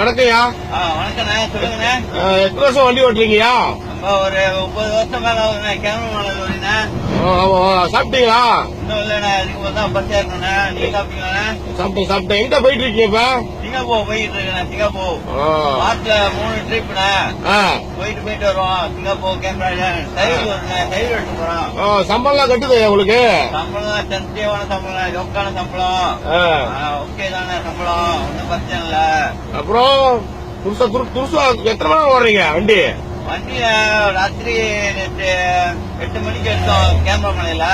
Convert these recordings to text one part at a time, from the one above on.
வணக்கம்யா. வணக்கண்ணே, சொல்லுங்கண்ணே. எத்தனை வருஷம் வண்டி ஓட்டுறீங்கயா? ஒரு 30 வருஷம் மேல ஆகுதுண்ணே. கேமரா மேல ஓடினே. சாப்பிட்டீங்களா? இன்னும் இல்லண்ணே, இதுக்கு தான் பஸ் ஏறணுண்ணே. நீங்க சாப்பிட்டீங்களாண்ணே? சாப்பிட்டேன். எங்க போயிட்டு இருக்கீங்க இப்ப? சிங்கப்பூர் போயிட்டு இருக்கேன். சிங்கப்பூர் மாசத்துல 3 ட்ரிப்ண்ணே. போயிட்டு வருவோம். சிங்கப்பூர் கேமரா டைவர் வருண்ணே. டைவர் எடுத்து போறோம். சம்பளம் கட்டுது உங்களுக்கு? சம்பளம் சென்சிட்டிவான சம்பளம், ஜொக்கான சம்பளம். ஓகே தானே சம்பளம், ஒன்னும் பிரச்சனை இல்ல. அப்புறம் துருசா எத்தனை மணி ஓடுறீங்க வண்டி? வண்டியில ராத்திரி 8 மணிக்கு எடுத்தோம் கேமரா மலையில.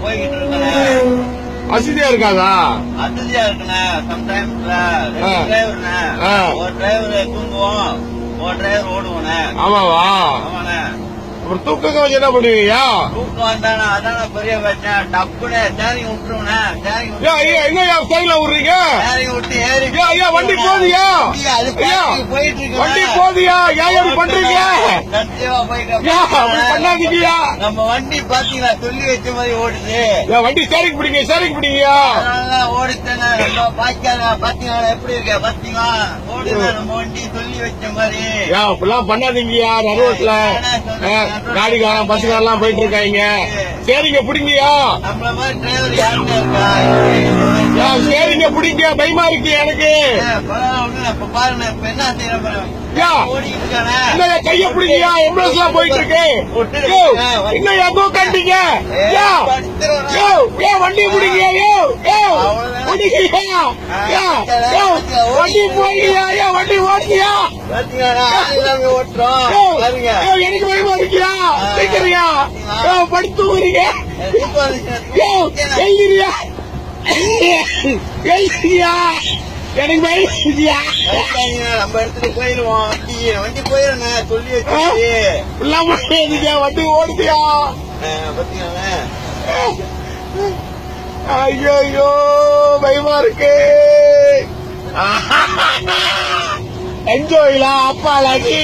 போய்கிட்டு இருக்கேன். வசதியா இருக்காதா? வசதியா இருக்குண்ணே. சம்டைம்ஸ்ல 2 டிரைவர்ண்ணே. ஒரு டிரைவர் தூங்குவோம், ஒரு டிரைவர் ஓடுவோண்ணே. ஆமாவா? ஆமாண்ணே. அப்புறம் தூக்கம் வச்சு என்ன பண்ணுவீங்க? தூக்கம் வந்தானே அதான பெரிய பிரச்சனை. டப்புன்னு சேரிங் விட்டுருவோண்ணே. என்ன ஸ்டைல விடுறீங்க? சேரிங் விட்டு ஏறி வண்டி போதியா? போயிட்டு இருக்கு. வண்டி போதியா? ஏன் பண்றீங்க? பண்ணாதீங்கயா. நம்ம வண்டி பாத்தீங்களா, சொல்லி வச்ச மாதிரி ஓடுது. வண்டி சேரிங் பிடிங்க. அதனால ஓடித்தேன். நம்ம பாத்தீங்களா எப்படி இருக்க? பாத்தீங்களா ஓடுது நம்ம வண்டி சொல்லி வச்ச மாதிரி. இப்பெல்லாம் பண்ணாதீங்கயா. நடுவோட்ல காடிக்காரன் பஸ்காரெல்லாம் போயிட்டு இருக்காங்க. சரிங்க பிடிங்கயா. நம்மள மாதிரி டிரைவர் யாருமே இருக்கா? சரிங்க பிடிங்க. பயமா இருக்கு எனக்கு. பாருங்க இப்ப என்ன செய்யறேன். கைய பிடிங்கயா. எம்புலன்ஸ் எல்லாம் போயிட்டு இருக்கு. இன்னும் எதோ கண்டிங்க. வண்டி பிடிங்க. வண்டி போய்யா. வண்டி ஓட்டியா? எனக்கு பயமா இருக்கியா? கேக்குறியா? படுத்து ஊறியா? எனக்கு பயமா நம்ம இடத்துல போயிருவோம். வண்டி போயிருங்க சொல்லி வச்சு. வண்டி ஓடுதியா? பாத்தீங்களா? ஐயோ பயமா இருக்கு. என்ஜாய்லா அப்பா லகி.